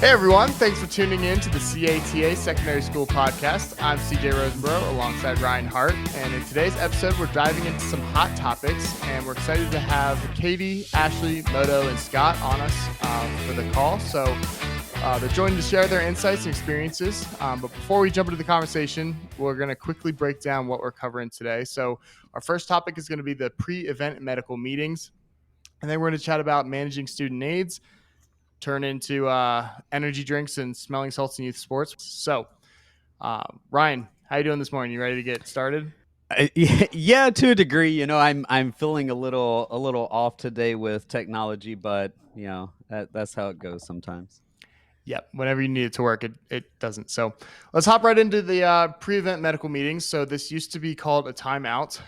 Hey everyone, thanks for tuning in to the CHSAA Secondary School Podcast. I'm CJ Rosenborough alongside Ryan Hart, and in today's episode we're diving into some hot topics, and we're excited to have Katie, Ashley, Moto, and Scott on us for the call. So they're joined to share their insights and experiences, but before we jump into the conversation, we're going to quickly break down what we're covering today. So our first topic is going to be the pre-event medical meetings, and then we're going to chat about managing student aids, turn into energy drinks and smelling salts in youth sports. So, Ryan, how you doing this morning? You ready to get started? Yeah, to a degree. You know, I'm feeling a little off today with technology, but you know that's how it goes sometimes. Yep. Whenever you need it to work, it doesn't. So let's hop right into the pre-event medical meetings. So this used to be called a timeout.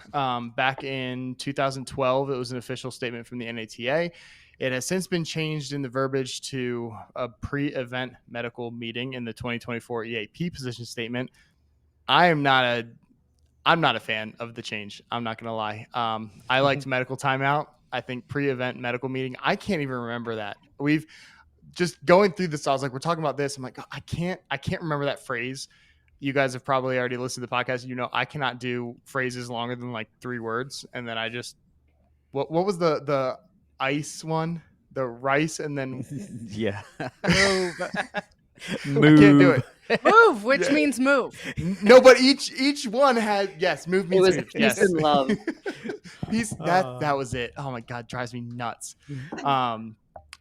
Back in 2012, it was an official statement from the NATA. It has since been changed in the verbiage to a pre-event medical meeting in the 2024 EAP position statement. I'm not a fan of the change. I'm not going to lie. I liked medical timeout. I think pre-event medical meeting. I can't even remember that. We've just going through this. I was like, we're talking about this. I'm like, I can't remember that phrase. You guys have probably already listened to the podcast. You know, I cannot do phrases longer than like 3 words. And then I just, what was the ice one? The rice and then Yeah. Move. I can't do it. Move, which means move. No, but each one had move means it was move. peace Yes. and love. That was it. Oh my god, drives me nuts.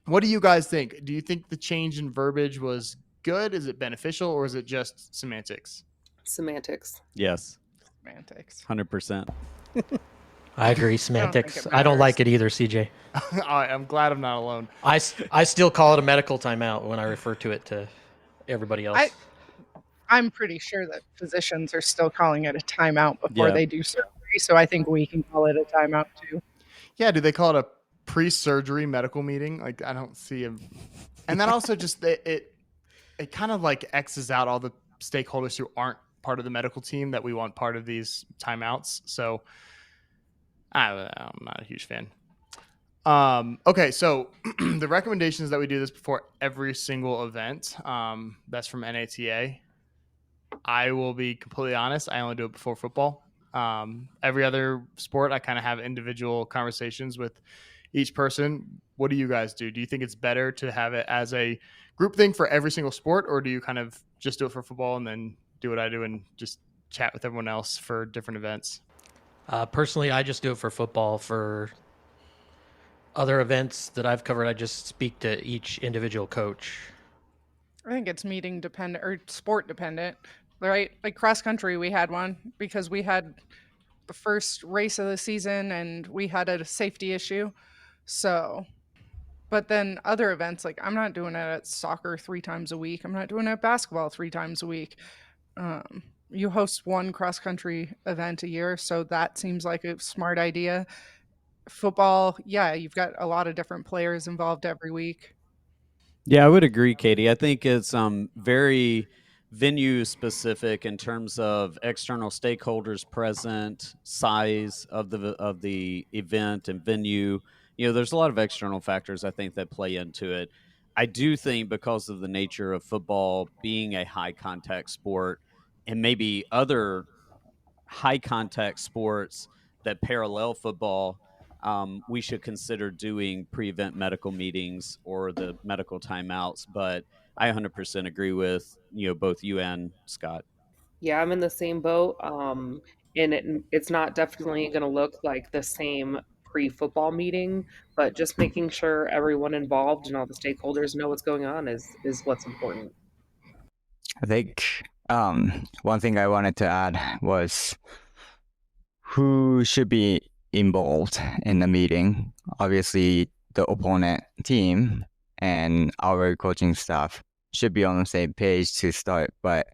What do you guys think? Do you think the change in verbiage was good? Is it beneficial, or is it just semantics? Semantics. Yes. Semantics. 100%. I agree. Semantics. it I don't like matters. it either, CJ. I'm glad I'm not alone. I still call it a medical timeout when I refer to it to everybody else. I'm pretty sure that physicians are still calling it a timeout before Yeah. they do surgery, so I think we can call it a timeout too. Yeah, do they call it a pre-surgery medical meeting? Like, I don't see a, and then also just it kind of like X's out all the stakeholders who aren't part of the medical team that we want part of these timeouts. So I'm not a huge fan. Okay, so the recommendation is that we do this before every single event. That's from NATA. I will be completely honest. I only do it before football. Every other sport, I kind of have individual conversations with each person. What do you guys do? Do you think it's better to have it as a group thing for every single sport, or do you kind of just do it for football and then do what I do and just chat with everyone else for different events? Personally, I just do it for football. For other events that I've covered, I just speak to each individual coach. I think it's meeting dependent or sport dependent, right? Like cross country, we had one because we had the first race of the season and we had a safety issue. So, but then other events, like I'm not doing it at soccer 3 times a week. I'm not doing it at basketball 3 times a week. You host one cross country event a year, so that seems like a smart idea. Football, yeah, you've got a lot of different players involved every week. Yeah, I would agree, Katie. I think it's very venue specific in terms of external stakeholders present, size of the event and venue. You know, there's a lot of external factors I think that play into it. I do think because of the nature of football being a high contact sport and maybe other high contact sports that parallel football, we should consider doing pre-event medical meetings or the medical timeouts. But I 100% agree with both you and Scott. Yeah, I'm in the same boat. And it's not definitely going to look like the same pre-football meeting, but just making sure everyone involved and all the stakeholders know what's going on is what's important. I think one thing I wanted to add was who should be involved in the meeting. Obviously, the opponent team and our coaching staff should be on the same page to start, but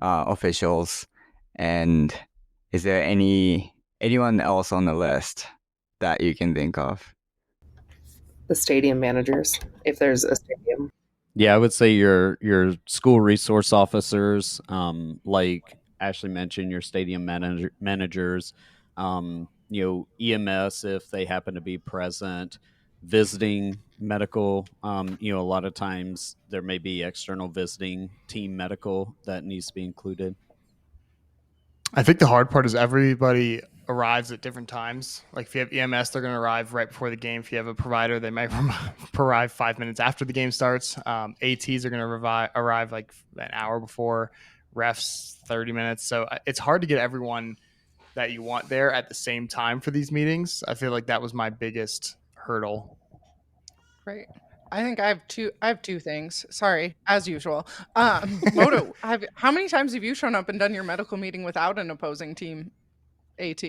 officials. And is there anyone else on the list that you can think of? The stadium managers, if there's a stadium. Yeah, I would say your school resource officers, like Ashley mentioned, your stadium managers, EMS if they happen to be present, visiting medical. A lot of times there may be external visiting team medical that needs to be included. I think the hard part is everybody arrives at different times. Like if you have EMS, they're going to arrive right before the game. If you have a provider, they might arrive 5 minutes after the game starts. ATs are going to arrive like an hour before. Refs 30 minutes. So it's hard to get everyone that you want there at the same time for these meetings. I feel like that was my biggest hurdle. Right. I think I have two things. Sorry, as usual. Moto, how many times have you shown up and done your medical meeting without an opposing team AT?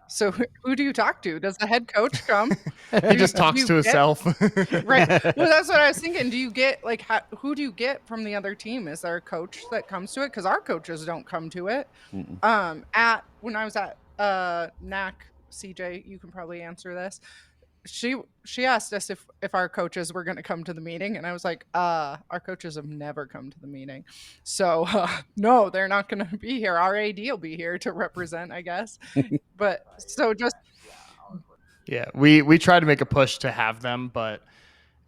So who do you talk to? Does the head coach come? He just Do talks you to get- himself. Right. Well, that's what I was thinking. Do you get like who do you get from the other team? Is there a coach that comes to it? Because our coaches don't come to it. Mm-mm. At when I was at NAC, CJ, you can probably answer this. She asked us if our coaches were going to come to the meeting, and I was like, our coaches have never come to the meeting, so no, they're not going to be here. Our AD will be here to represent, I guess. But so just Yeah, we try to make a push to have them, but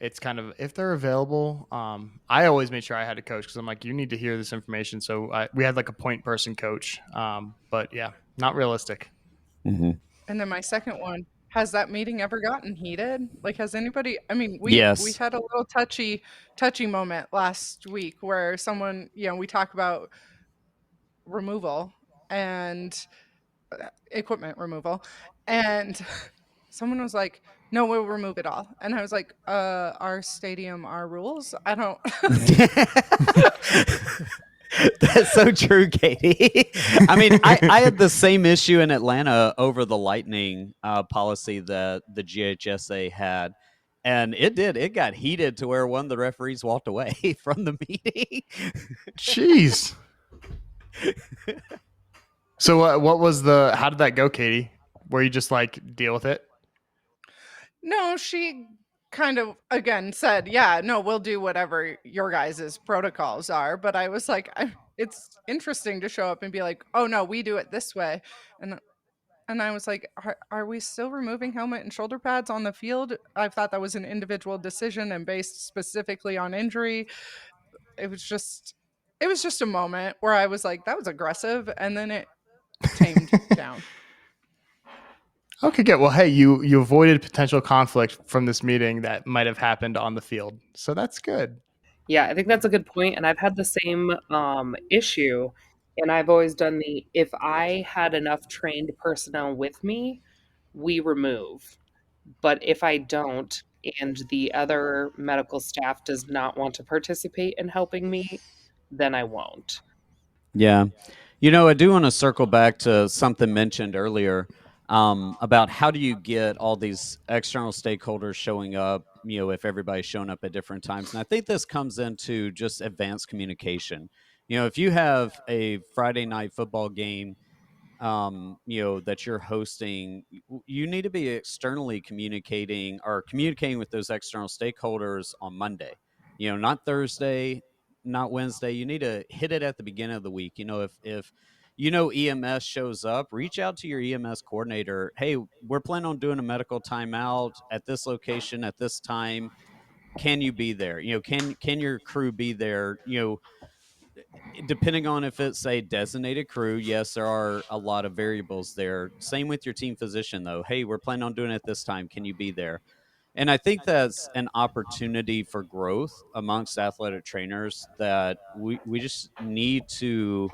it's kind of if they're available. I always made sure I had a coach because I'm like, you need to hear this information. So we had like a point person coach, but yeah, not realistic. Mm-hmm. And then my second one, has that meeting ever gotten heated? Like, has anybody? I mean, we Yes. had a little touchy moment last week where someone, we talk about removal and equipment removal, and someone was like, "No, we'll remove it all," and I was like, "Our stadium, our rules. I don't." That's so true, Katie. I mean, I had the same issue in Atlanta over the lightning policy that the GHSA had. And it got heated to where one of the referees walked away from the meeting. Jeez. So what was how did that go, Katie? Where you just like deal with it? No, she kind of again said, "Yeah, no, we'll do whatever your guys' protocols are." But I was like, it's interesting to show up and be like, "Oh no, we do it this way," and I was like, are we still removing helmet and shoulder pads on the field? I thought that was an individual decision and based specifically on injury. It was just a moment where I was like, that was aggressive, and then it tamed down. Okay, good. Well, hey, you avoided potential conflict from this meeting that might have happened on the field, so that's good. Yeah, I think that's a good point, and I've had the same issue, and I've always done the if I had enough trained personnel with me, we remove. But if I don't, and the other medical staff does not want to participate in helping me, then I won't. Yeah. I do want to circle back to something mentioned earlier about how do you get all these external stakeholders showing up, if everybody's showing up at different times. And I think this comes into just advanced communication. If you have a Friday night football game, that you're hosting, you need to be externally communicating or communicating with those external stakeholders on Monday, not Thursday, not Wednesday. You need to hit it at the beginning of the week. If EMS shows up, reach out to your EMS coordinator. Hey, we're planning on doing a medical timeout at this location at this time. Can you be there? Can your crew be there? Depending on if it's a designated crew, yes, there are a lot of variables there. Same with your team physician, though. Hey, we're planning on doing it this time. Can you be there? And I think that's an opportunity for growth amongst athletic trainers that we just need to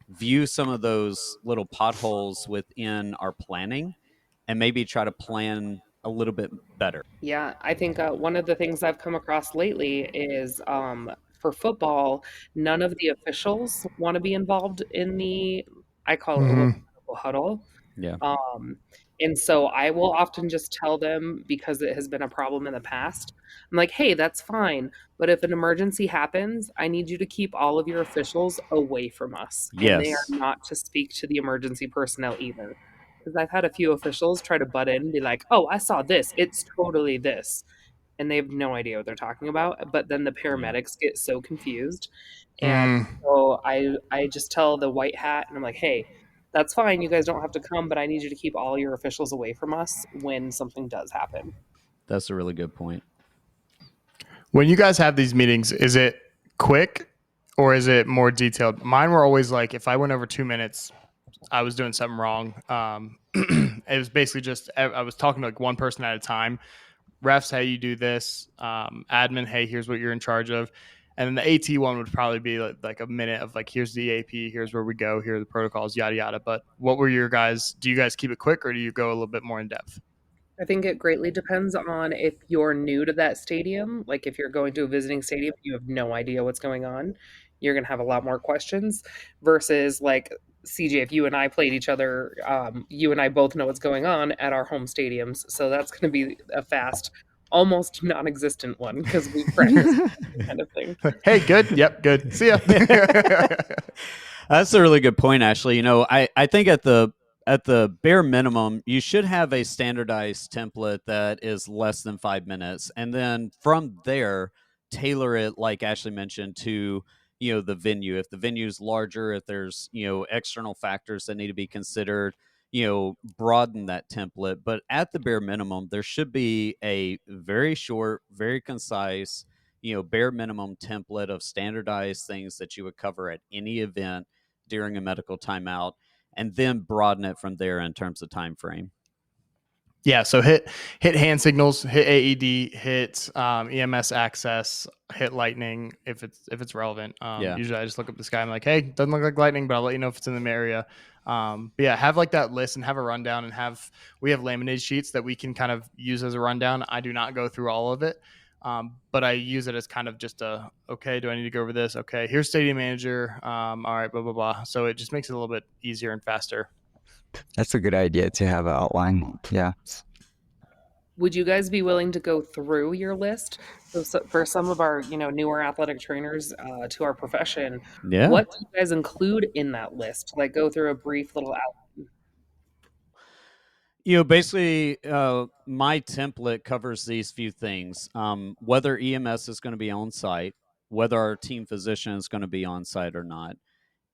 view some of those little potholes within our planning and maybe try to plan a little bit better. Yeah, I think one of the things I've come across lately is for football, none of the officials want to be involved in I call it a little Mhm. huddle. Yeah. Um, and so I will often just tell them because it has been a problem in the past. I'm like, hey, that's fine. But if an emergency happens, I need you to keep all of your officials away from us. And they are Yes. not to speak to the emergency personnel either. Because I've had a few officials try to butt in and be like, oh, I saw this. It's totally this. And they have no idea what they're talking about. But then the paramedics get so confused. And Mm. so I just tell the white hat and I'm like, hey, that's fine. You guys don't have to come, but I need you to keep all your officials away from us when something does happen. That's a really good point. When you guys have these meetings, is it quick or is it more detailed? Mine were always like, if I went over 2 minutes, I was doing something wrong. It was basically just, I was talking to like one person at a time. Refs, hey, you do this. Admin, hey, here's what you're in charge of. And then the AT one would probably be like a minute of like, here's the AP, here's where we go, here are the protocols, yada, yada. But what were your guys, do you guys keep it quick or do you go a little bit more in depth? I think it greatly depends on if you're new to that stadium. Like if you're going to a visiting stadium, you have no idea what's going on. You're going to have a lot more questions versus like CJ, if you and I played each other, you and I both know what's going on at our home stadiums. So that's going to be a fast, almost non-existent one because we practice kind of thing. Hey, good. Yep, good. See ya. That's a really good point, Ashley. You know, I think at the bare minimum, you should have a standardized template that is less than 5 minutes. And then from there, tailor it, like Ashley mentioned, to, you know, the venue. If the venue is larger, if there's, you know, external factors that need to be considered, you know, broaden that template. But at the bare minimum, there should be a very short, very concise, you know, bare minimum template of standardized things that you would cover at any event during a medical timeout, and then broaden it from there in terms of time frame. Yeah, so hit hand signals, hit AED, hit EMS access, hit lightning if it's relevant. Yeah. Usually I just look up the sky. I'm like, hey, doesn't look like lightning, but I'll let you know if it's in the area. But yeah, have like that list and have a rundown, and we have laminated sheets that we can kind of use as a rundown. I do not go through all of it, but I use it as kind of just okay, do I need to go over this? Okay, here's stadium manager. All right, blah blah blah. So it just makes it a little bit easier and faster. That's a good idea to have an outline. Yeah. Would you guys be willing to go through your list? So for some of our, newer athletic trainers to our profession, Yeah. what do you guys include in that list? Like go through a brief little outline. You know, basically, my template covers these few things. Whether EMS is going to be on site, whether our team physician is going to be on site or not.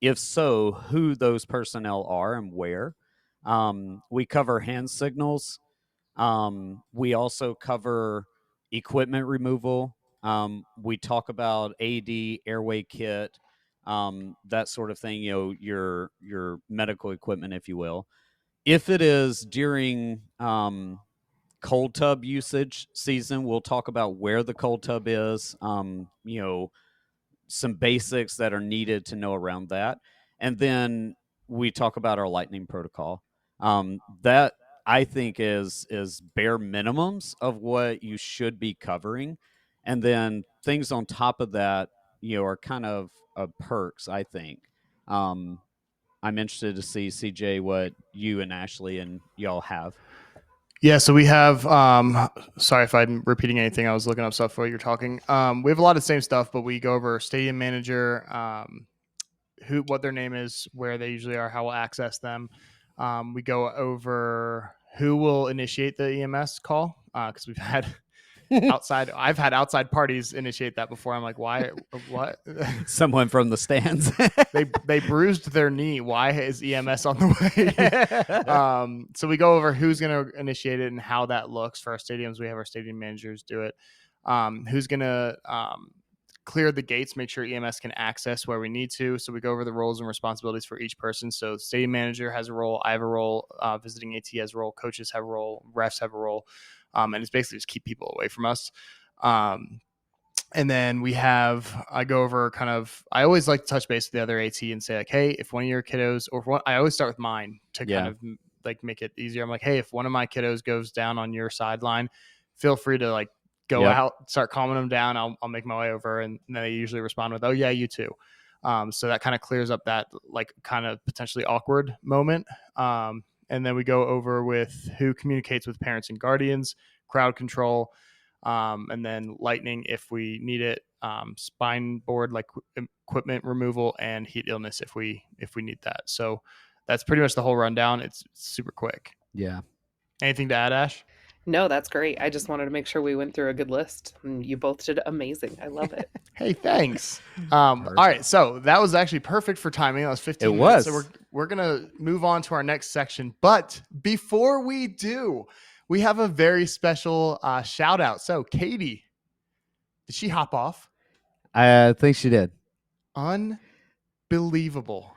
If so, who those personnel are and where. We cover hand signals. We also cover equipment removal. We talk about AD, airway kit, that sort of thing, you know, your medical equipment, if you will. If it is during cold tub usage season, we'll talk about where the cold tub is, you know, some basics that are needed to know around that. And then we talk about our lightning protocol. That I think is bare minimums of what you should be covering. And then things on top of that, you know, are kind of perks, I think. I'm interested to see, CJ, what you and Ashley and y'all have. Yeah, so we have, sorry if I'm repeating anything. I was looking up stuff while you're talking. We have a lot of the same stuff, but we go over stadium manager, what their name is, where they usually are, how we'll access them. We go over who will initiate the EMS call, because we've had I've had outside parties initiate that before. I'm like, why? What? Someone from the stands. they bruised their knee. Why is EMS on the way? So we go over who's going to initiate it and how that looks for our stadiums. We have our stadium managers do it. Who's going to clear the gates, make sure EMS can access where we need to. So we go over the roles and responsibilities for each person. So stadium manager has a role. I have a role. Visiting AT has a role. Coaches have a role. Refs have a role. And it's basically just keep people away from us. And then I go over I always like to touch base with the other AT and say like, hey, if one of your kiddos, I always start with mine to kind of like make it easier. I'm like, hey, if one of my kiddos goes down on your sideline, feel free to like go out, start calming them down. I'll make my way over. And then they usually respond with, oh yeah, you too. So that kind of clears up that like kind of potentially awkward moment. And then we go over with who communicates with parents and guardians, crowd control, and then lightning if we need it, spine board like equipment removal, and heat illness if we need that. So that's pretty much the whole rundown. It's super quick. Yeah. Anything to add, Ash? No, that's great. I just wanted to make sure we went through a good list. And you both did amazing. I love it. Hey, thanks. All right, so that was actually perfect for timing. That was 15 minutes. So we're gonna move on to our next section. But before we do, we have a very special shout out. So, Katie, did she hop off? I think she did. Unbelievable.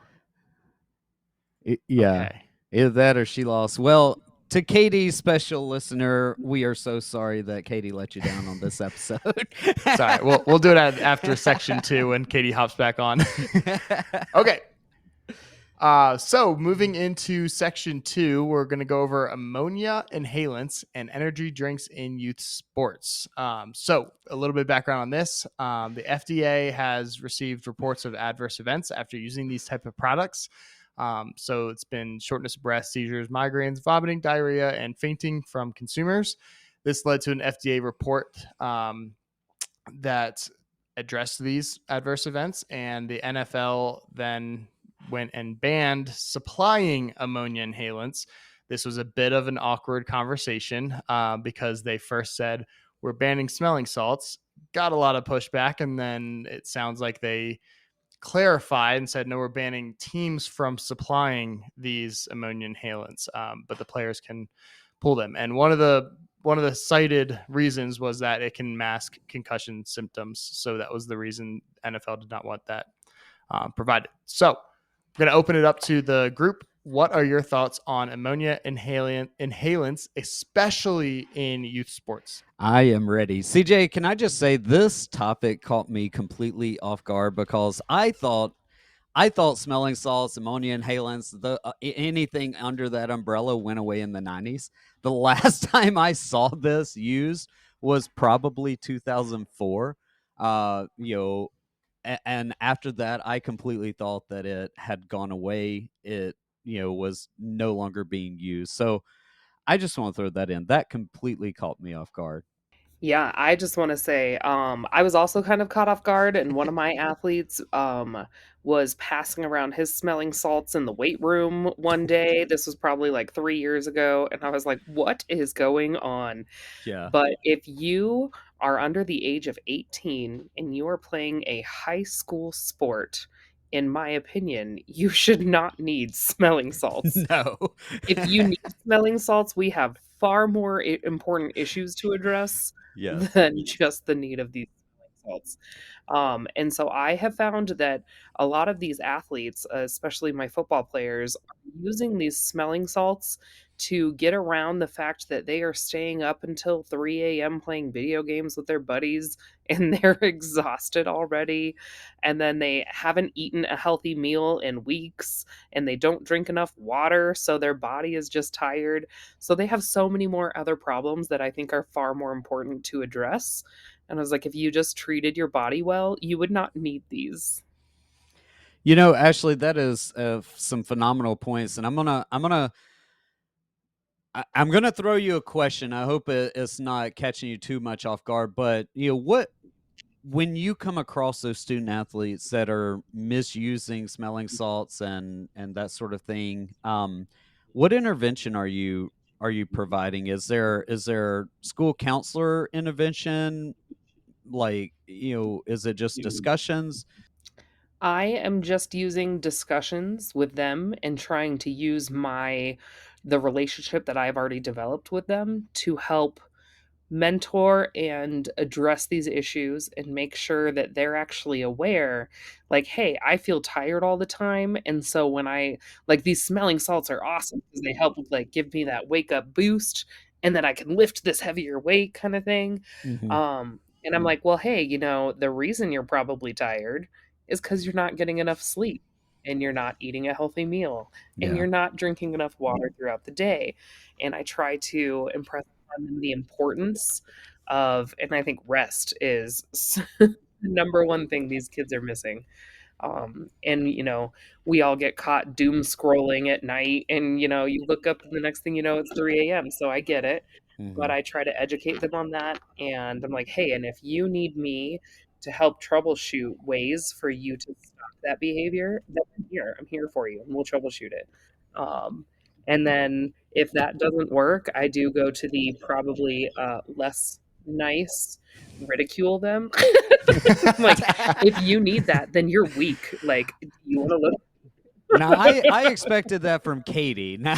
Yeah. Okay. Either that or she lost. Well, to Katie, special listener, we are so sorry that Katie let you down on this episode. Sorry. We'll do it after section 2 when Katie hops back on. Okay. So moving into section 2, we're going to go over ammonia inhalants and energy drinks in youth sports. So a little bit of background on this. The FDA has received reports of adverse events after using these type of products. So it's been shortness of breath, seizures, migraines, vomiting, diarrhea, and fainting from consumers. This led to an FDA report that addressed these adverse events, and the NFL then went and banned supplying ammonia inhalants. This was a bit of an awkward conversation because they first said, we're banning smelling salts, got a lot of pushback, and then it sounds like they clarified and said, no, we're banning teams from supplying these ammonia inhalants, but the players can pull them. And one of the cited reasons was that it can mask concussion symptoms. So that was the reason NFL did not want that provided. So I'm going to open it up to the group. What are your thoughts on ammonia inhalants, especially in youth sports? I am ready. CJ, can I just say this topic caught me completely off guard because I thought smelling salts, ammonia inhalants, anything under that umbrella went away in the 90s. The last time I saw this used was probably 2004. And after that, I completely thought that it had gone away. It, was no longer being used. So I just want to throw that in. That completely caught me off guard. Yeah, I just want to say, I was also kind of caught off guard, and one of my athletes was passing around his smelling salts in the weight room one day. This was probably like 3 years ago, and I was like, what is going on? Yeah. But if you are under the age of 18 and you are playing a high school sport, in my opinion, you should not need smelling salts. No. If you need smelling salts, we have far more important issues to address Yes. than just the need of these smelling salts. And so I have found that a lot of these athletes, especially my football players, are using these smelling salts to get around the fact that they are staying up until 3 a.m. playing video games with their buddies and they're exhausted already. And then they haven't eaten a healthy meal in weeks and they don't drink enough water. So their body is just tired. So they have so many more other problems that I think are far more important to address. And I was like, if you just treated your body well, you would not need these. Ashley, that is some phenomenal points, and I'm gonna throw you a question. I hope it's not catching you too much off guard, but when you come across those student athletes that are misusing smelling salts and that sort of thing, what intervention are you providing? Is there school counselor intervention? Like, is it just discussions? I am just using discussions with them and trying to use the relationship that I've already developed with them to help mentor and address these issues and make sure that they're actually aware, like, hey, I feel tired all the time, and so when I like, these smelling salts are awesome because they help like give me that wake up boost and then I can lift this heavier weight kind of thing. Mhm. And I'm like, well, hey, the reason you're probably tired is because you're not getting enough sleep and you're not eating a healthy meal and Yeah. you're not drinking enough water throughout the day. And I try to impress on them the importance of, and I think rest is the number one thing these kids are missing. And we all get caught doom scrolling at night, and you look up and the next thing you know it's 3 a.m. So I get it, but Mhm. I try to educate them on that, and I'm like, hey, and if you need me to help troubleshoot ways for you to stop that behavior, then I'm here for you, and we'll troubleshoot it. And then if that doesn't work, I do go to the probably less nice ridicule them. Like, if you need that, then you're weak. Like, do you want to look? Now, I expected that from Katie. Now,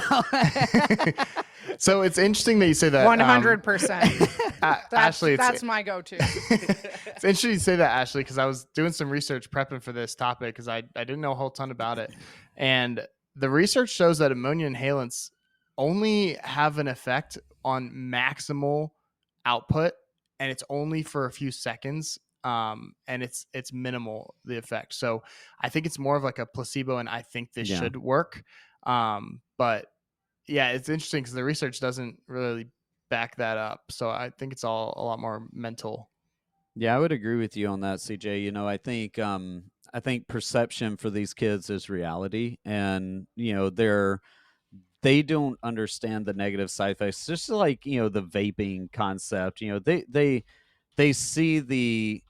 So it's interesting that you say that. 100%. Ashley, That's my go-to. It's interesting you say that, Ashley, because I was doing some research prepping for this topic because I didn't know a whole ton about it. And the research shows that ammonia inhalants only have an effect on maximal output, and it's only for a few seconds. And it's minimal, the effect. So I think it's more of like a placebo, and I think this Yeah. should work. But yeah, it's interesting because the research doesn't really back that up. So I think it's all a lot more mental. Yeah, I would agree with you on that, CJ. I think perception for these kids is reality, and they don't understand the negative side effects. Just like the vaping concept. They see the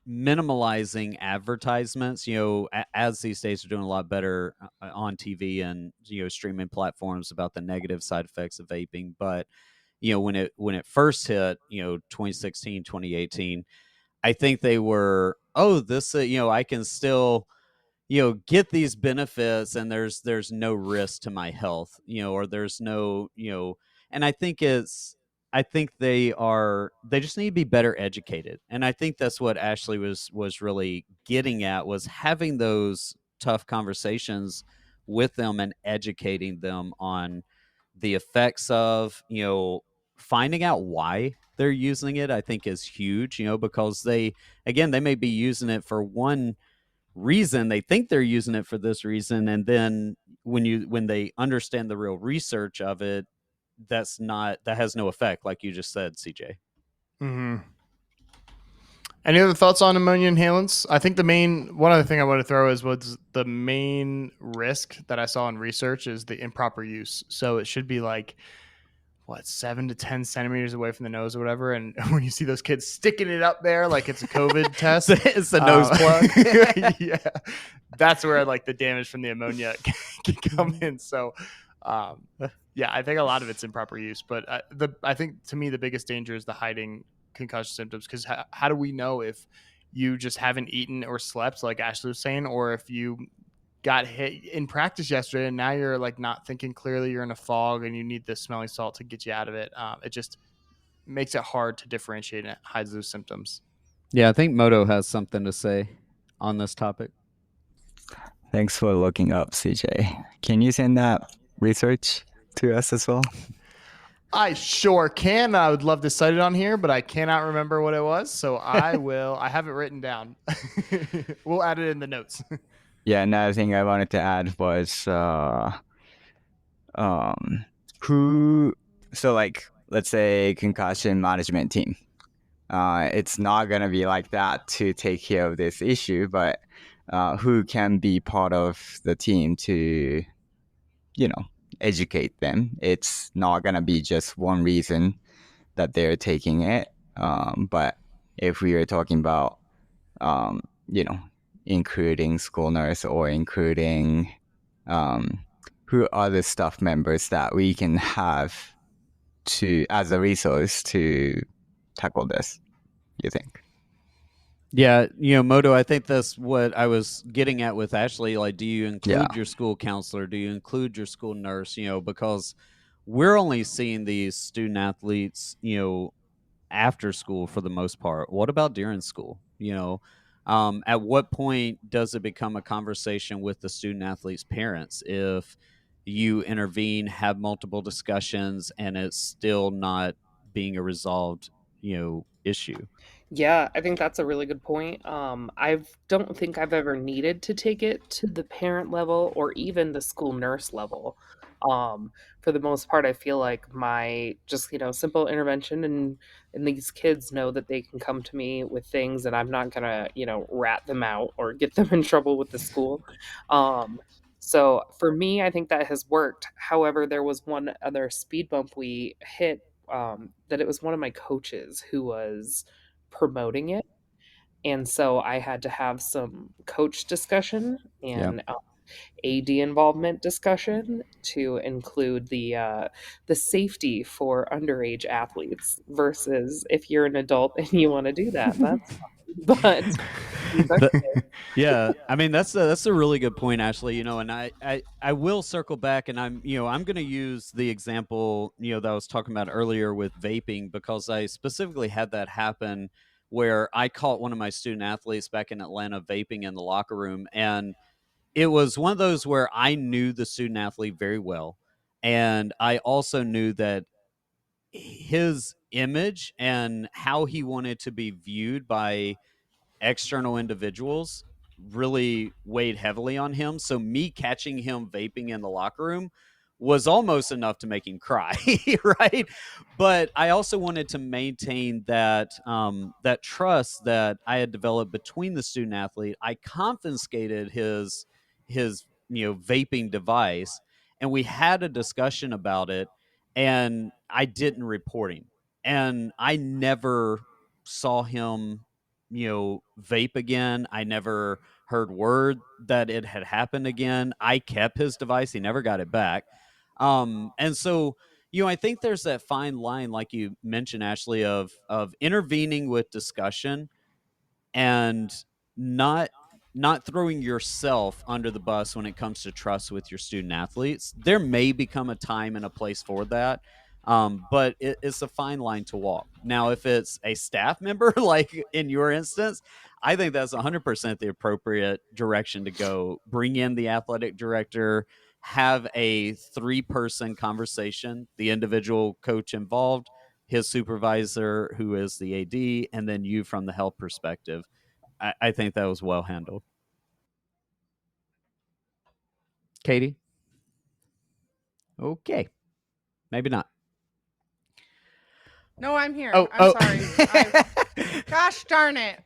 minimalizing advertisements. As these days are doing a lot better on TV and streaming platforms about the negative side effects of vaping, but when it first hit, 2016, 2018. I think they were, oh, this, I can still, get these benefits, and there's no risk to my health, or there's no, and I think they just need to be better educated. And I think that's what Ashley was really getting at, was having those tough conversations with them and educating them on the effects of, finding out why they're using it. I think is huge, because they may be using it for one reason. They think they're using it for this reason, and then when they understand the real research of it, that has no effect, like you just said, CJ. Mm-hmm. Any other thoughts on ammonia inhalants? I think one other thing I want to throw is what's the main risk that I saw in research is the improper use. So it should be like 7 to 10 centimeters away from the nose or whatever. And when you see those kids sticking it up there like it's a COVID test, it's a nose plug. Yeah, that's where like the damage from the ammonia can come in. So, yeah, I think a lot of it's improper use, but I think to me the biggest danger is the hiding concussion symptoms, because how do we know if you just haven't eaten or slept, like Ashley was saying, or if you got hit in practice yesterday and now you're like not thinking clearly, you're in a fog and you need the smelling salt to get you out of it. It just makes it hard to differentiate, and it hides those symptoms. Yeah, I think Moto has something to say on this topic. Thanks for looking up, CJ. Can you send that research to us as well? I sure can. I would love to cite it on here, but I cannot remember what it was. So I will. I have it written down. We'll add it in the notes. Yeah, another thing I wanted to add was who. So like, let's say concussion management team. It's not gonna be like that to take care of this issue, but who can be part of the team to, educate them? It's not gonna be just one reason that they're taking it. But if we are talking about, um, including school nurse or including who are the staff members that we can have to as a resource to tackle this, you think? Yeah, Moto, I think that's what I was getting at with Ashley. Like, do you include your school counselor? Do you include your school nurse? Because we're only seeing these student athletes, after school for the most part. What about during school? At what point does it become a conversation with the student athlete's parents if you intervene, have multiple discussions, and it's still not being a resolved, issue? Yeah, I think that's a really good point. I don't think I've ever needed to take it to the parent level or even the school nurse level. For the most part, I feel like my just, simple intervention, and these kids know that they can come to me with things and I'm not gonna, rat them out or get them in trouble with the school. Um, so for me, I think that has worked. However, there was one other speed bump we hit, that it was one of my coaches who was promoting it. And so I had to have some coach discussion, Yeah. and AD involvement discussion to include the safety for underage athletes versus if you're an adult and you want to do that, that's fine. But these are Yeah, I mean that's a really good point, Ashley. And I will circle back, and I'm going to use the example that I was talking about earlier with vaping, because I specifically had that happen where I caught one of my student athletes back in Atlanta vaping in the locker room, and it was one of those where I knew the student athlete very well, and I also knew that his image and how he wanted to be viewed by external individuals really weighed heavily on him. So me catching him vaping in the locker room was almost enough to make him cry, right? But I also wanted to maintain that trust that I had developed between the student athlete. I confiscated his vaping device, and we had a discussion about it, and I didn't report him, and I never saw him vape again. I never heard word that it had happened again. I kept his device. He never got it back. And so, I think there's that fine line, like you mentioned, Ashley, of intervening with discussion and not not throwing yourself under the bus when it comes to trust with your student athletes. There may become a time and a place for that, but it's a fine line to walk. Now, if it's a staff member, like in your instance, I think that's 100% the appropriate direction to go. Bring in the athletic director, have a 3-person conversation, the individual coach involved, his supervisor, who is the AD, and then you from the health perspective. I think that was well handled. Katie? Okay. Maybe not. No, I'm here. Oh, I'm sorry. Gosh darn it.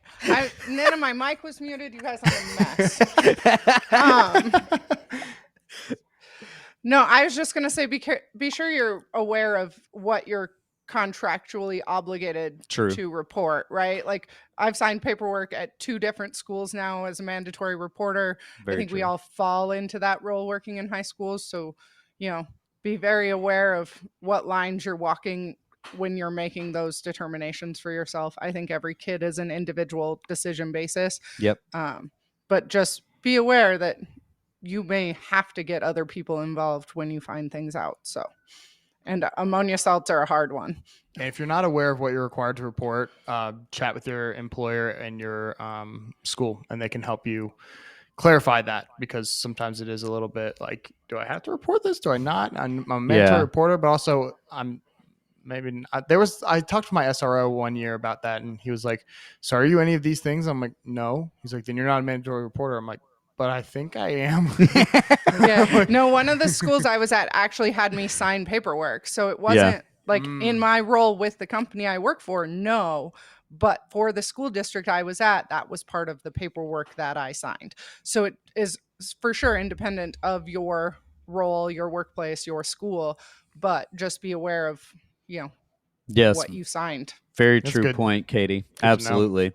Nana, my mic was muted. You guys are a mess. No, I was just going to say, be sure you're aware of what you're contractually obligated True. to report, right? Like, I've signed paperwork at 2 different schools now as a mandatory reporter. Very I think we true. all fall into that role working in high schools. So, be very aware of what lines you're walking when you're making those determinations for yourself. I think every kid is an individual decision basis. Yep. But just be aware that you may have to get other people involved when you find things out. So, and ammonia salts are a hard one. And if you're not aware of what you're required to report, chat with your employer and your school, and they can help you clarify that, because sometimes it is a little bit like, do I have to report this? Do I not? I'm a mandatory Yeah. reporter, but also I'm maybe not. I talked to my SRO one year about that, and he was like, so are you any of these things? I'm like, no. He's like, then you're not a mandatory reporter. I'm like, but I think I am. Yeah. No, one of the schools I was at actually had me sign paperwork. So it wasn't like in my role with the company I work for, no. But for the school district I was at, that was part of the paperwork that I signed. So it is for sure independent of your role, your workplace, your school, but just be aware of, Yes. what you signed. Very That's true good. point, Katie. Good to know. Absolutely.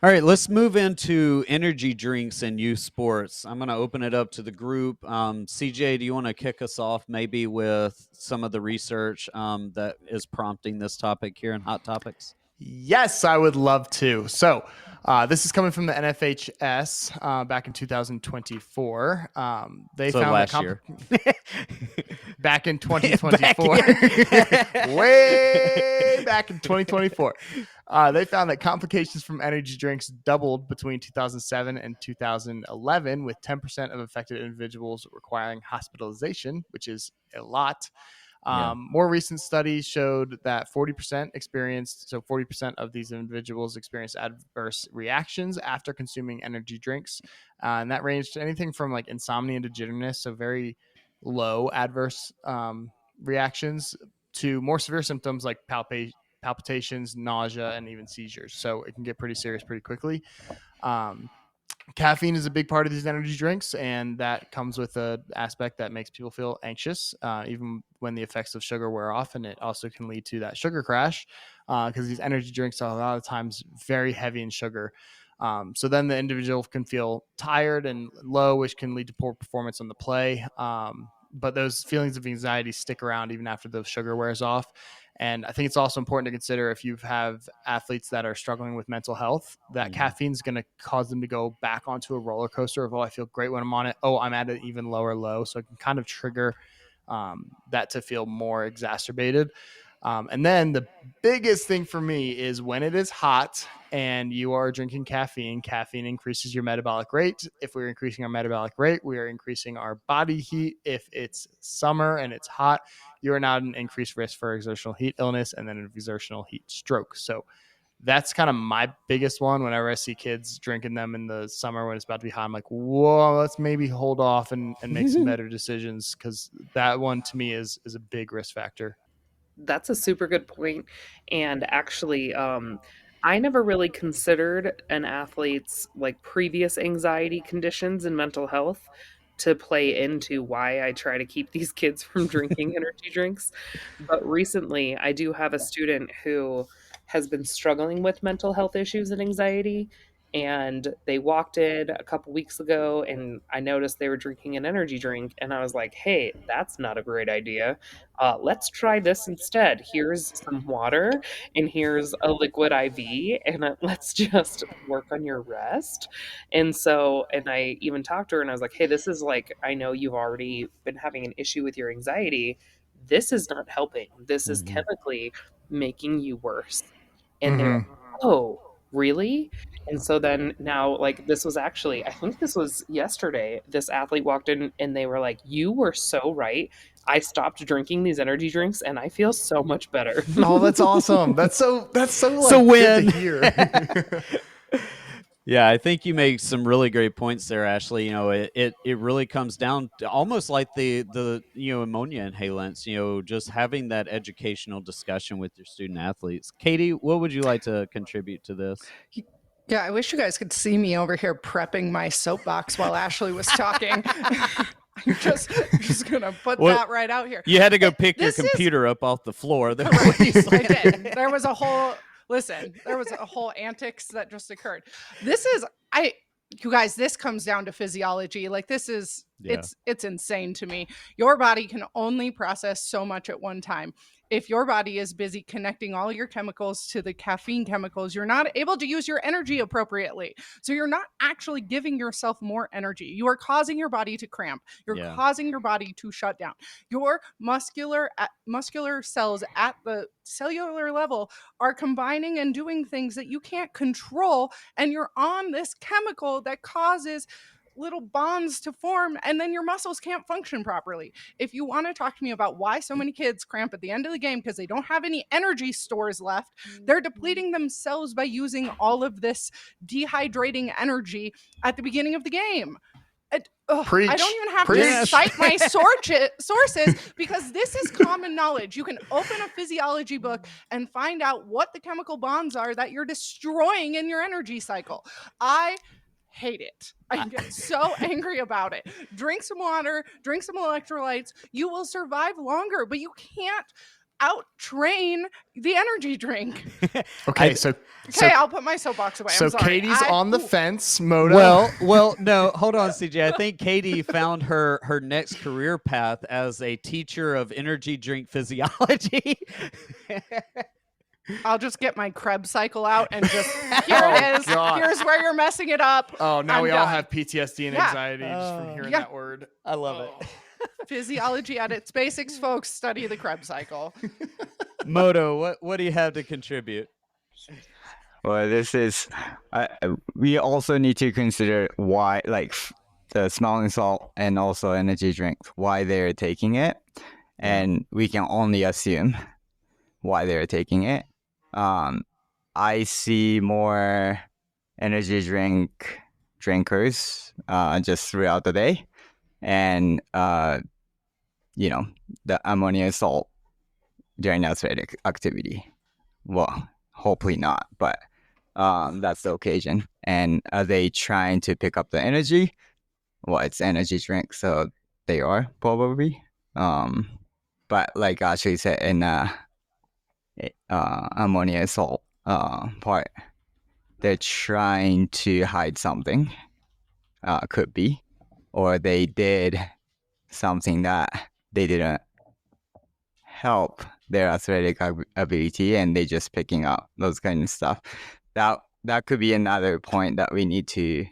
All right, let's move into energy drinks and youth sports. I'm going to open it up to the group. CJ, do you want to kick us off maybe with some of the research that is prompting this topic here in Hot Topics? Yes, I would love to. So this is coming from the NFHS back in 2024. They So found last that year. back in 2024, way back in 2024, they found that complications from energy drinks doubled between 2007 and 2011, with 10% of affected individuals requiring hospitalization, which is a lot. More recent studies showed that 40% of these individuals experienced adverse reactions after consuming energy drinks. And that ranged anything from like insomnia to jitterness, so very low adverse reactions, to more severe symptoms like palpitations, nausea, and even seizures. So it can get pretty serious pretty quickly. Caffeine is a big part of these energy drinks, and that comes with an aspect that makes people feel anxious, even when the effects of sugar wear off. And it also can lead to that sugar crash, because these energy drinks are a lot of times very heavy in sugar. So then the individual can feel tired and low, which can lead to poor performance on the play. But those feelings of anxiety stick around even after the sugar wears off. And I think it's also important to consider if you have athletes that are struggling with mental health, that caffeine is going to cause them to go back onto a roller coaster of, oh, I feel great when I'm on it. Oh, I'm at an even lower low. So it can kind of trigger that to feel more exacerbated. And then the biggest thing for me is when it is hot and you are drinking caffeine, caffeine increases your metabolic rate. If we're increasing our metabolic rate, we are increasing our body heat. If it's summer and it's hot, you are now at an increased risk for exertional heat illness and then an exertional heat stroke. So that's kind of my biggest one. Whenever I see kids drinking them in the summer when it's about to be hot, I'm like, whoa, let's maybe hold off and make some better decisions, because that one to me is a big risk factor. That's a super good point. And actually, I never really considered an athlete's like previous anxiety conditions and mental health to play into why I try to keep these kids from drinking energy drinks. But recently, I do have a student who has been struggling with mental health issues and anxiety. And they walked in a couple weeks ago, and I noticed they were drinking an energy drink. And I was like, hey, that's not a great idea. Let's try this instead. Here's some water, and here's a liquid IV, and let's just work on your rest. And so, and I even talked to her and I was like, hey, this is like, I know you've already been having an issue with your anxiety. This is not helping. This is chemically making you worse. And they're like, oh, really? And so then now, like, this was actually, I think this was yesterday, this athlete walked in and they were like, you were so right. I stopped drinking these energy drinks and I feel so much better. Oh, that's awesome. That's so like, So good win. to hear. Yeah, I think you make some really great points there, Ashley. You know, it really comes down to almost like the ammonia inhalants. You know, just having that educational discussion with your student athletes. Katie, what would you like to contribute to this? Yeah, I wish you guys could see me over here prepping my soapbox while Ashley was talking. I'm just gonna put that right out here. You had to go pick your computer up off the floor. Correct. I did. There was a whole antics that just occurred. You guys, this comes down to physiology. Like, this is it's insane to me. Your body can only process so much at one time. If your body is busy connecting all your chemicals to the caffeine chemicals, you're not able to use your energy appropriately. So you're not actually giving yourself more energy. You are causing your body to cramp. You're causing your body to shut down. Your muscular cells at the cellular level are combining and doing things that you can't control. And you're on this chemical that causes little bonds to form, and then your muscles can't function properly. If you want to talk to me about why so many kids cramp at the end of the game because they don't have any energy stores left, they're depleting themselves by using all of this dehydrating energy at the beginning of the game. I don't even have to cite my sources, because this is common knowledge. You can open a physiology book and find out what the chemical bonds are that you're destroying in your energy cycle. I hate it. I get so angry about it. Drink some water, drink some electrolytes. You will survive longer, but you can't out-train the energy drink. Okay, I'll put my soapbox away. So I'm sorry. Katie's on the fence, Moto. Well, no, hold on, CJ. I think Katie found her next career path as a teacher of energy drink physiology. I'll just get my Krebs cycle out and just, here it is. God. Here's where you're messing it up. Oh, now I'm we all done. have PTSD and anxiety just from hearing that word. I love it. Physiology at its basics, folks. Study the Krebs cycle. Moto, what do you have to contribute? Well, we also need to consider why, like the smelling salt and also energy drinks, why they're taking it. And we can only assume why they're taking it. I see more energy drinkers just throughout the day. And, the ammonia salt during athletic activity. Well, hopefully not, but that's the occasion. And are they trying to pick up the energy? Well, it's energy drink, so they are probably. But like Ashley said, in ammonia salt part, they're trying to hide something. Could be, or they did something that they didn't help their athletic ability, and they just picking up those kind of stuff. That could be another point that we need to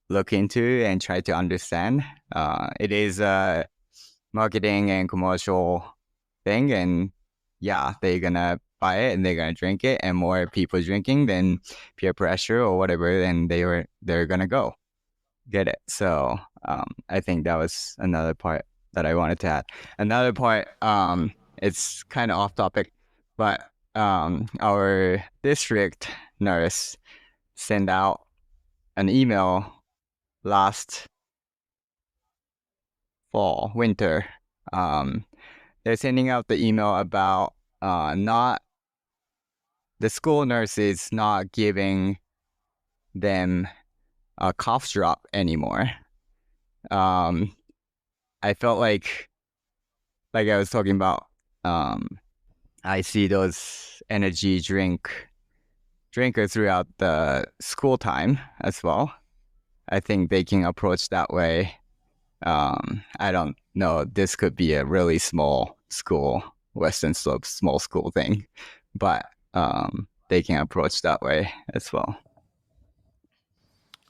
look into and try to understand. It is a marketing and commercial thing, and yeah, they're gonna buy it and they're gonna drink it, and more people drinking than peer pressure or whatever, then they're gonna go get it. So I think that was another part that I wanted to add. Another part, it's kind of off topic, but our district nurse sent out an email last winter. They're sending out the email about not the school nurses not giving them a cough drop anymore. I felt like I was talking about, I see those energy drinkers throughout the school time as well. I think they can approach that way. I don't know. This could be a really small school, Western Slope small school thing, but they can approach that way as well.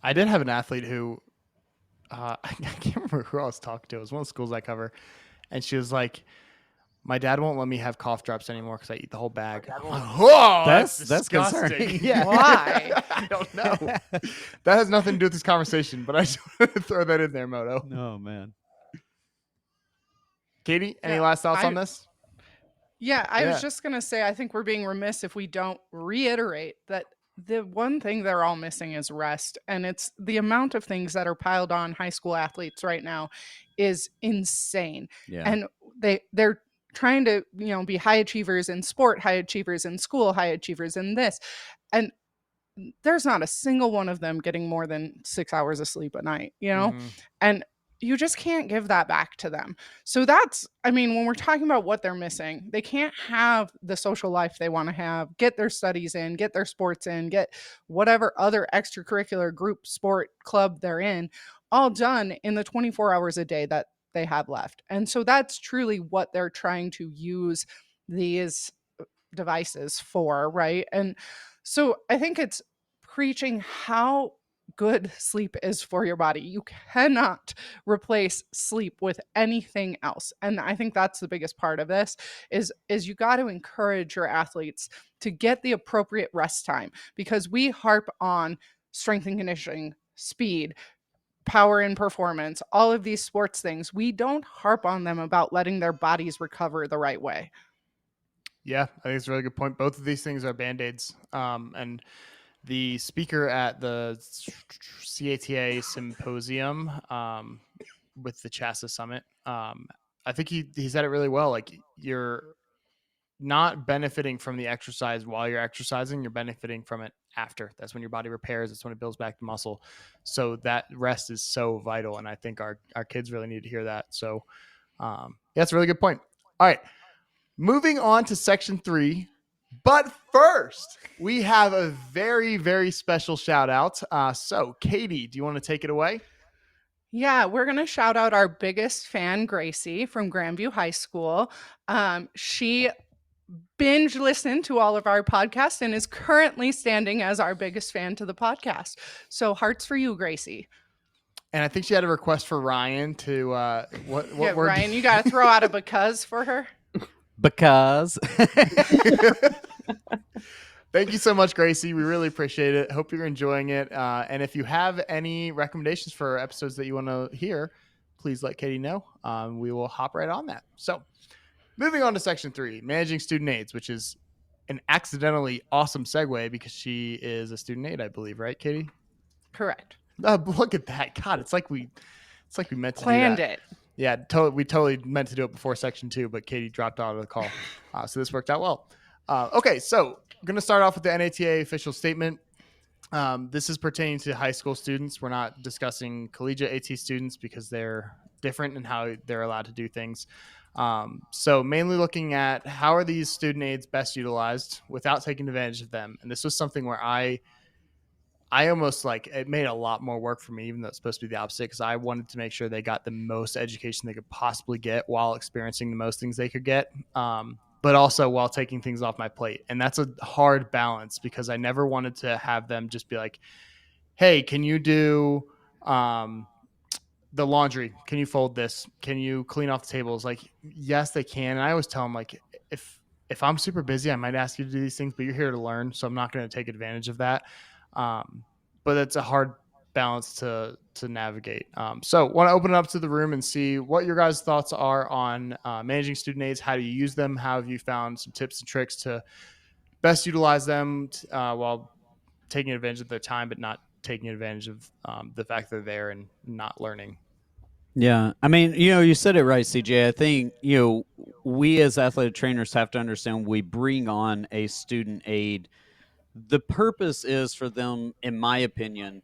I did have an athlete who I can't remember who I was talking to. It was one of the schools I cover, and she was like, "My dad won't let me have cough drops anymore because I eat the whole bag." I'm like, whoa, that's disgusting. concerning. Yeah. Why? I don't know. That has nothing to do with this conversation, but I just wanted to throw that in there, Moto. Oh man. Katie, any Yeah, last thoughts on this? Yeah, I Yeah. was just going to say, I think we're being remiss if we don't reiterate that the one thing they're all missing is rest. And it's the amount of things that are piled on high school athletes right now is insane. Yeah. And they're trying to, be high achievers in sport, high achievers in school, high achievers in this. And there's not a single one of them getting more than 6 hours of sleep a night, Mhm. and you just can't give that back to them. So that's, when we're talking about what they're missing, they can't have the social life they want to have, get their studies in, get their sports in, get whatever other extracurricular group, sport, club they're in, all done in the 24 hours a day that they have left. And so that's truly what they're trying to use these devices for, right? And so I think it's preaching how good sleep is for your body. You cannot replace sleep with anything else. And I think that's the biggest part of this is you got to encourage your athletes to get the appropriate rest time, because we harp on strength and conditioning, speed, power and performance, all of these sports things. We don't harp on them about letting their bodies recover the right way. Yeah, I think it's a really good point. Both of these things are Band-Aids. And the speaker at the CHSAA symposium with the CHSAA summit, I think he said it really well. Like, you're not benefiting from the exercise while you're exercising, you're benefiting from it after. That's when your body repairs. That's when it builds back the muscle. So that rest is so vital. And I think our kids really need to hear that. So that's a really good point. All right. Moving on to section 3. But first, we have a very, very special shout out. So, Katie, do you want to take it away? Yeah, we're going to shout out our biggest fan, Gracie from Grandview High School. She binge listened to all of our podcasts and is currently standing as our biggest fan to the podcast. So hearts for you, Gracie. And I think she had a request for Ryan to what Yeah, word? Ryan, you got to throw out a because for her. Because Thank you so much, Gracie. We really appreciate it. Hope you're enjoying it. And if you have any recommendations for episodes that you want to hear, please let Katie know. We will hop right on that. So, moving on to section 3, managing student aids, which is an accidentally awesome segue because she is a student aid, I believe, right, Katie? Correct. Look at that. God, it's like we meant to Planned do that. it. Yeah, we totally meant to do it before section 2, but Katie dropped out of the call. So this worked out well. Okay, so we're going to start off with the NATA official statement. This is pertaining to high school students. We're not discussing collegiate AT students because they're different in how they're allowed to do things. So mainly looking at how are these student aids best utilized without taking advantage of them. And this was something where I I almost like it made a lot more work for me, even though it's supposed to be the opposite, because I wanted to make sure they got the most education they could possibly get while experiencing the most things they could get. But also while taking things off my plate. And that's a hard balance because I never wanted to have them just be like, hey, can you do the laundry? Can you fold this? Can you clean off the tables? Like, yes, they can. And I always tell them, like, if I'm super busy, I might ask you to do these things, but you're here to learn. So I'm not going to take advantage of that. But it's a hard balance to navigate. So want to open it up to the room and see what your guys' thoughts are on managing student aids. How do you use them? How have you found some tips and tricks to best utilize them while taking advantage of their time, but not taking advantage of the fact they're there and not learning? Yeah. I mean, you said it right, CJ. I think, we as athletic trainers have to understand we bring on a student aid. The purpose is for them, in my opinion,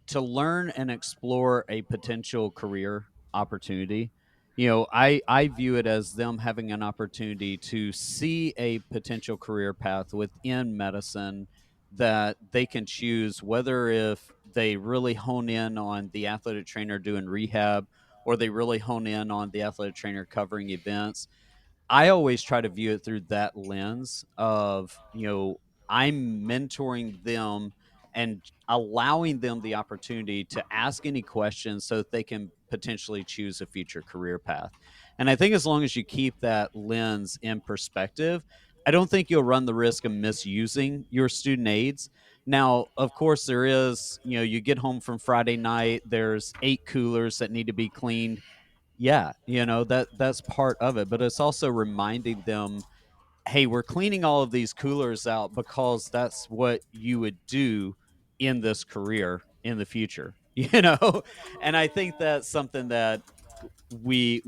to learn and explore a potential career opportunity. I view it as them having an opportunity to see a potential career path within medicine that they can choose, whether if they really hone in on the athletic trainer doing rehab or they really hone in on the athletic trainer covering events. I always try to view it through that lens of, I'm mentoring them and allowing them the opportunity to ask any questions so that they can potentially choose a future career path. And I think as long as you keep that lens in perspective, I don't think you'll run the risk of misusing your student aids. Now, of course, there is, you get home from Friday night, there's 8 coolers that need to be cleaned. Yeah, that's part of it, but it's also reminding them, hey, we're cleaning all of these coolers out because that's what you would do in this career in the future, and I think that's something that we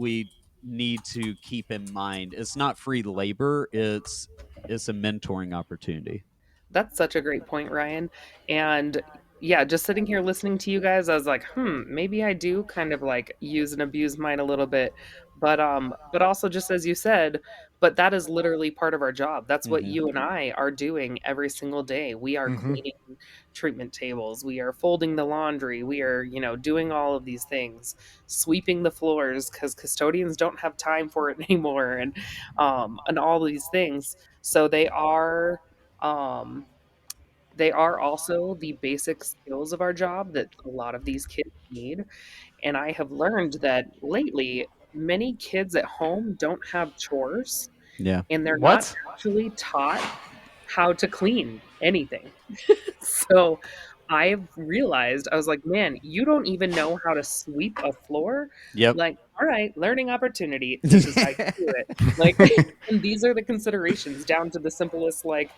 need to keep in mind. It's not free labor, it's a mentoring opportunity. That's such a great point, Ryan. And yeah, just sitting here listening to you guys, I was like, maybe I do kind of like use and abuse mine a little bit. But also just as you said, but that is literally part of our job. That's what Mhm. you and I are doing every single day. We are Mm-hmm. cleaning treatment tables, we are folding the laundry, we are, doing all of these things, sweeping the floors because custodians don't have time for it anymore, and all these things. So um they are also the basic skills of our job that a lot of these kids need. And I have learned that lately, many kids at home don't have chores Yeah. and they're not What? actually taught how to clean anything. So I've realized, I was like, man, you don't even know how to sweep a floor? Yep. Like, all right, learning opportunity. This is how you do it. Like, and these are the considerations down to the simplest, like,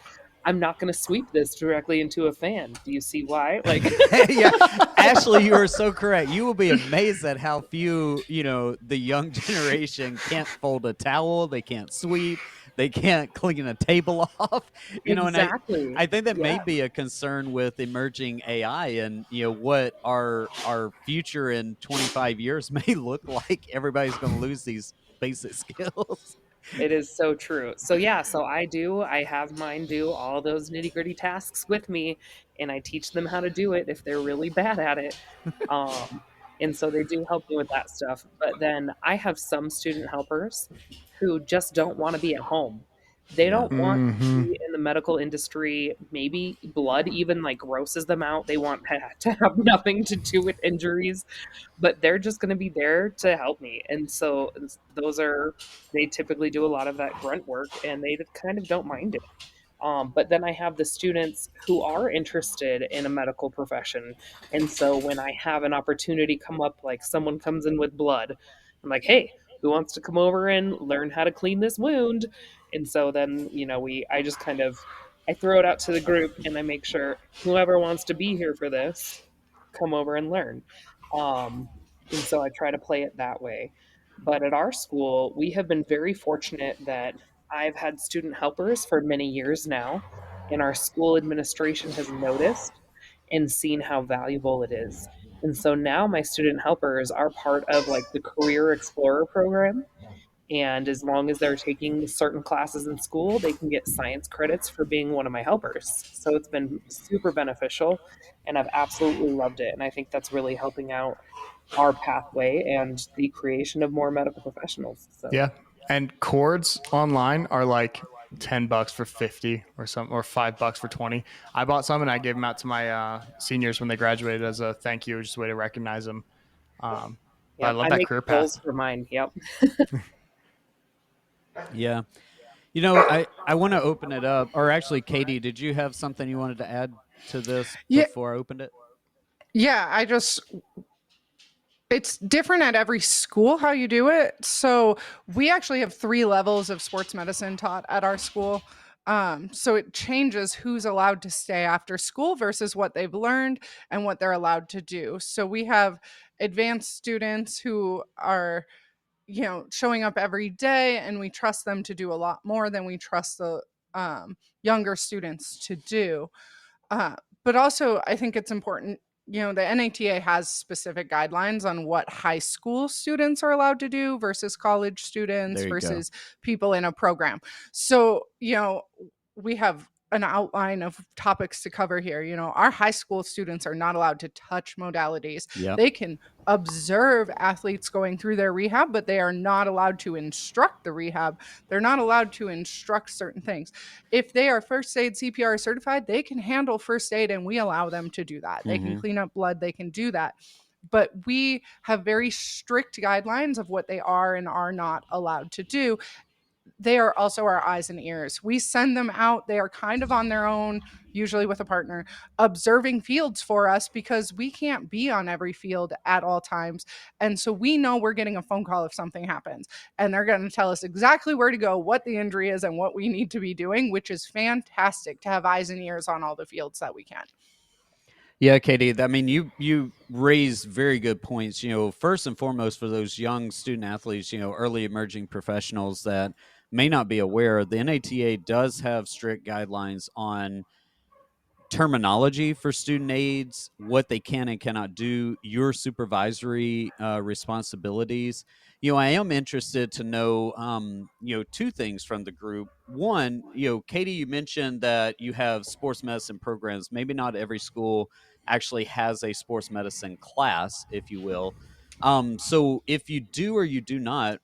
I'm not going to sweep this directly into a fan. Do you see why? Like, Yeah, Ashley, you are so correct. You will be amazed at how few, the young generation can't fold a towel, they can't sweep, they can't clean a table off. And exactly. I think that may Yeah. be a concern with emerging AI and what our future in 25 years may look like. Everybody's going to lose these basic skills. It is so true. So yeah, so I have mine do all those nitty-gritty tasks with me, and I teach them how to do it if they're really bad at it. Um, and so they do help me with that stuff. But then I have some student helpers who just don't want to be at home. They Yeah. don't want to Mm-hmm. be in the medical industry. Maybe blood even like grosses them out. They want to have nothing to do with injuries, but they're just going to be there to help me. And so those are, they typically do a lot of that grunt work and they kind of don't mind it. But then I have the students who are interested in a medical profession. And so when I have an opportunity come up, like someone comes in with blood, I'm like, hey, who wants to come over and learn how to clean this wound? And so then, I just kind of, I throw it out to the group and I make sure whoever wants to be here for this, come over and learn. Um, and so I try to play it that way. But at our school, we have been very fortunate that I've had student helpers for many years now, and our school administration has noticed and seen how valuable it is. And so now my student helpers are part of like the Career Explorer program, And as long as they're taking certain classes in school, they can get science credits for being one of my helpers. So it's been super beneficial and I've absolutely loved it. And I think that's really helping out our pathway and the creation of more medical professionals. So Yeah. And chords online are like $10 for 50 or something, or $5 for 20. I bought some and I gave them out to my seniors when they graduated as a thank you, just a way to recognize them. But I yep, love I that make career goals path. for mine. Yep. Yeah. I want to open it up. Or actually, Katie, did you have something you wanted to add to this Yeah, before I opened it? yeah. It's different at every school how you do it. So we actually have 3 levels of sports medicine taught at our school. So it changes who's allowed to stay after school versus what they've learned and what they're allowed to do. So we have advanced students who are, showing up every day, and we trust them to do a lot more than we trust the younger students to do. Uh, but also, I think it's important, the NATA has specific guidelines on what high school students are allowed to do versus college students There you go. versus people in a program. So, we have an outline of topics to cover here. Our high school students are not allowed to touch modalities. Yep. They can observe athletes going through their rehab, but they are not allowed to instruct the rehab. They're not allowed to instruct certain things. If they are first aid CPR certified, they can handle first aid and we allow them to do that. They can Mhm. clean up blood, they can do that. But we have very strict guidelines of what they are and are not allowed to do. They are also our eyes and ears. We send them out. They are kind of on their own, usually with a partner, observing fields for us because we can't be on every field at all times. And so we know we're getting a phone call if something happens. And they're going to tell us exactly where to go, what the injury is, and what we need to be doing, which is fantastic to have eyes and ears on all the fields that we can. Yeah, Katie. I mean, you raise very good points. First and foremost, for those young student athletes, early emerging professionals that may not be aware, the NATA does have strict guidelines on terminology for student aides, what they can and cannot do, your supervisory responsibilities. I am interested to know, 2 things from the group. One, Katie, you mentioned that you have sports medicine programs. Maybe not every school actually has a sports medicine class, if you will. So if you do or you do not,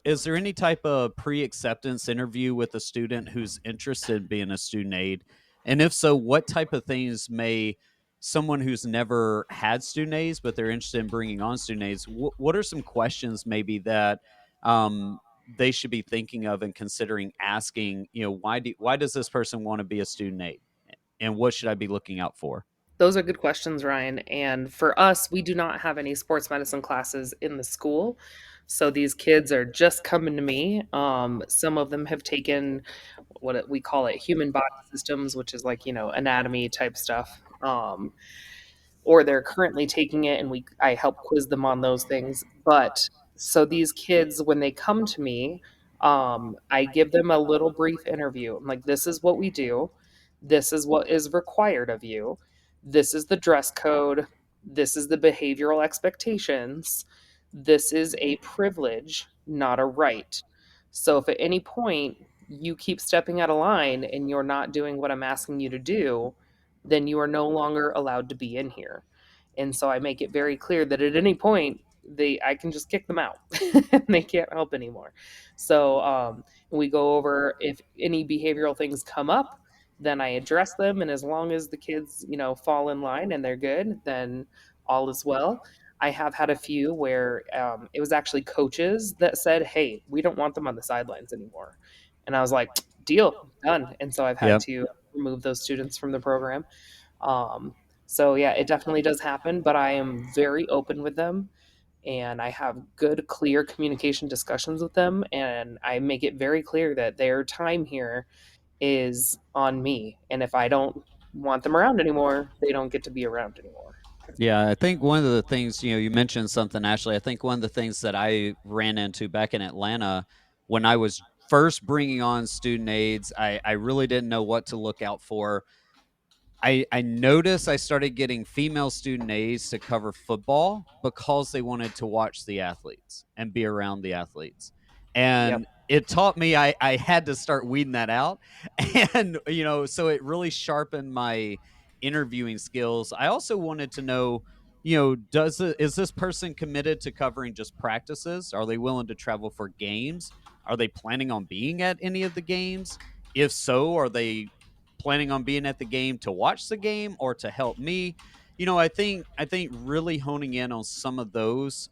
is there any type of pre-acceptance interview with a student who's interested in being a student aide? And if so, what type of things may someone who's never had student aides but they're interested in bringing on student aides? What are some questions maybe that they should be thinking of and considering asking? Why does this person want to be a student aide, and what should I be looking out for? Those are good questions, Ryan. And for us, we do not have any sports medicine classes in the school. So these kids are just coming to me. Some of them have taken we call it human body systems, which is like, anatomy type stuff. Or they're currently taking it and I help quiz them on those things. But so these kids, when they come to me, I give them a little brief interview. I'm like, this is what we do. This is what is required of you. This is the dress code. This is the behavioral expectations. This is a privilege, not a right. So if at any point you keep stepping out of line and you're not doing what I'm asking you to do, then you are no longer allowed to be in here. And so I make it very clear that at any point I can just kick them out and they can't help anymore. So we go over if any behavioral things come up, then I address them. And as long as the kids, fall in line and they're good, then all is well. I have had a few where it was actually coaches that said, "Hey, we don't want them on the sidelines anymore." And I was like, "Deal, done." And so I've had Yep. to remove those students from the program. Um, so yeah, it definitely does happen, but I am very open with them and I have good, clear communication discussions with them. And I make it very clear that their time here is on me. And if I don't want them around anymore, they don't get to be around anymore. Yeah, I think one of the things, you mentioned something, Ashley. I think one of the things that I ran into back in Atlanta when I was first bringing on student aides, I really didn't know what to look out for. I noticed I started getting female student aides to cover football because they wanted to watch the athletes and be around the athletes. And it taught me I had to start weeding that out. And, so it really sharpened my interviewing skills. I also wanted to know, is this person committed to covering just practices? Are they willing to travel for games? Are they planning on being at any of the games? If so, are they planning on being at the game to watch the game or to help me? I think really honing in on some of those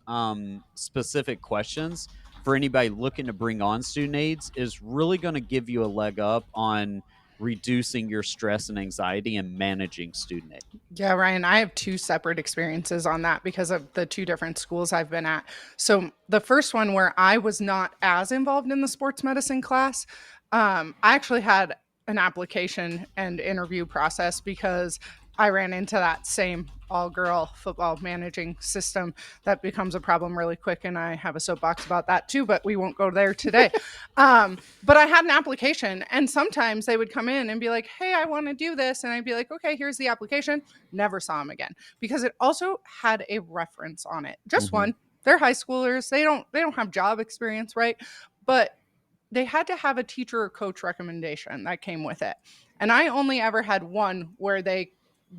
specific questions for anybody looking to bring on student aides is really going to give you a leg up on reducing your stress and anxiety and managing student aid. Yeah, Ryan, I have 2 separate experiences on that because of the 2 different schools I've been at. So the first one where I was not as involved in the sports medicine class, I actually had an application and interview process because I ran into that same all-girl football managing system that becomes a problem really quick, and I have a soapbox about that too, but we won't go there today. But I had an application, and sometimes they would come in and be like, hey, I want to do this, and I'd be like, okay, here's the application. Never saw them again because it also had a reference on it. Just one. They're high schoolers. They don't have job experience, right? But they had to have a teacher or coach recommendation that came with it. And I only ever had one where they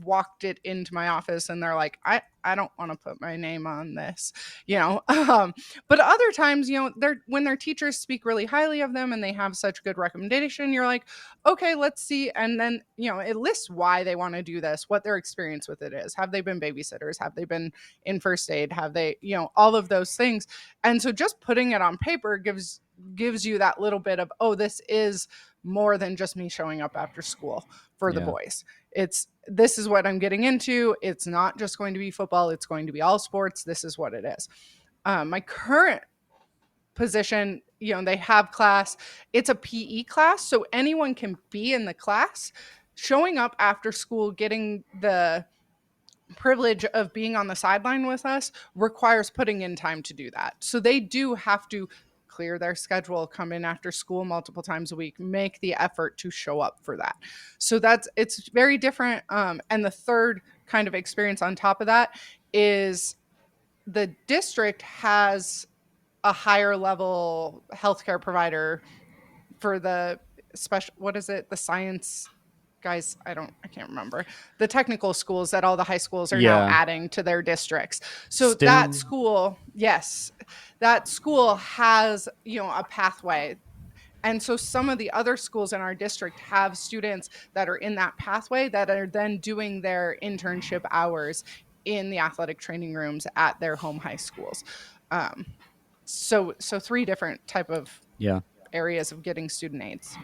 walked it into my office and they're like, I don't want to put my name on this, but other times, when their teachers speak really highly of them and they have such good recommendation, you're like, okay, let's see. And then, it lists why they want to do this, what their experience with it is. Have they been babysitters? Have they been in first aid? Have they, all of those things. And so just putting it on paper gives you that little bit of, oh, this is more than just me showing up after school for the boys. This is what I'm getting into. It's not just going to be football. It's going to be all sports. This is what it is. My current position, they have class. It's a PE class, so anyone can be in the class. Showing up after school, getting the privilege of being on the sideline with us requires putting in time to do that. So they do have to clear their schedule, come in after school multiple times a week, make the effort to show up for that. So it's very different. And the third kind of experience on top of that is the district has a higher level healthcare provider for the special, what is it? The science guys, I can't remember the technical schools that all the high schools are now adding to their districts. So that school, that school has, a pathway. And so some of the other schools in our district have students that are in that pathway that are then doing their internship hours in the athletic training rooms at their home high schools. So 3 different type of areas of getting student aids.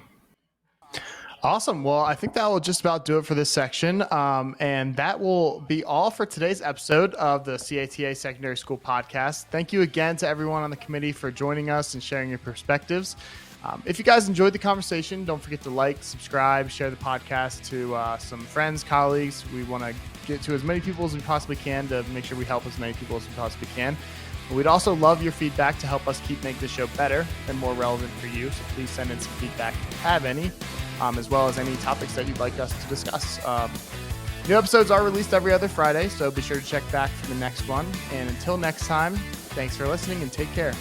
Awesome. Well, I think that will just about do it for this section. And that will be all for today's episode of the CHSAA Secondary School Podcast. Thank you again to everyone on the committee for joining us and sharing your perspectives. If you guys enjoyed the conversation, don't forget to like, subscribe, share the podcast to some friends, colleagues. We want to get to as many people as we possibly can to make sure we help as many people as we possibly can. We'd also love your feedback to help us keep making the show better and more relevant for you. So please send in some feedback if you have any, as well as any topics that you'd like us to discuss. New episodes are released every other Friday, so be sure to check back for the next one. And until next time, thanks for listening and take care.